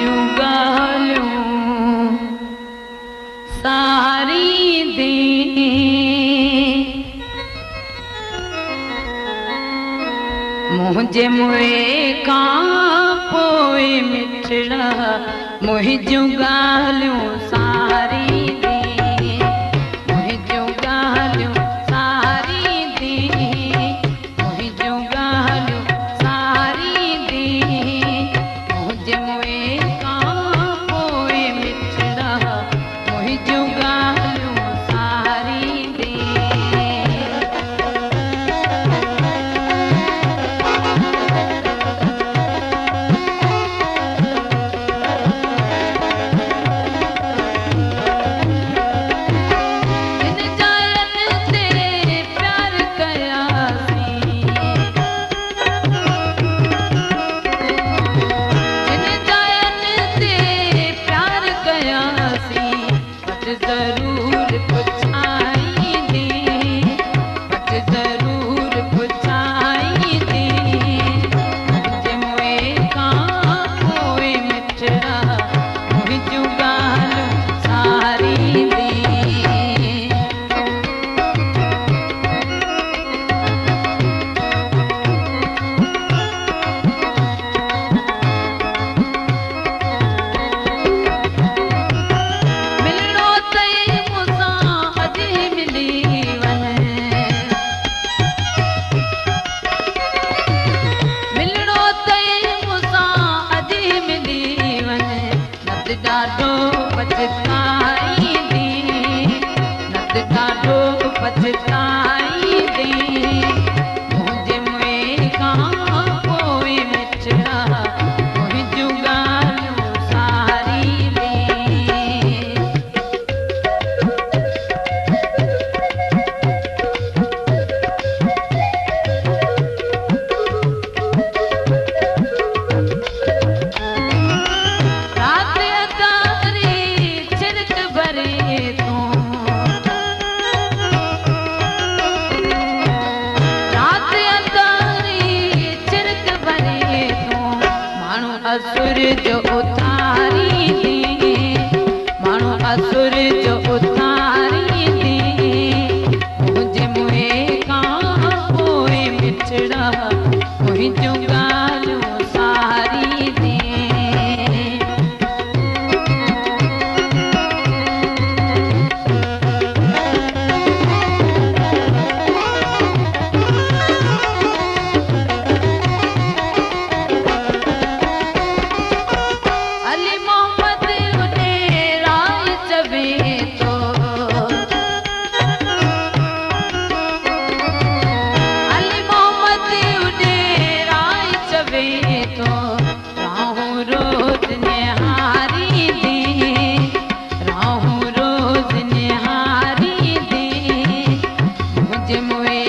जूं ॻाल्हियूं सारी दे मुझे मुए खां पोइ मिठड़ा मुई जूं ॻाल्हियूं सारी दे मुई जूं ॻाल्हियूं सारी दे मुई जूं ॻाल्हियूं सारी दे मुझे मुए खां पोइ मिठड़ा मुई जूं ॻाल्हियूं सारी दे ॾाढो पछताईंदी नत ॾाढो पछताईंदी मुंहिंजे मुए खां पोइ मिठड़ा मुई जूं ॻाल्हियूं सारी दे असुर जो उतारी दे माण्हू असुर जो उतारी दे मुंहिंजे मुए खां पोइ मिठड़ा मुई जूं ॻाल्हियूं सारी दे मुझे मुए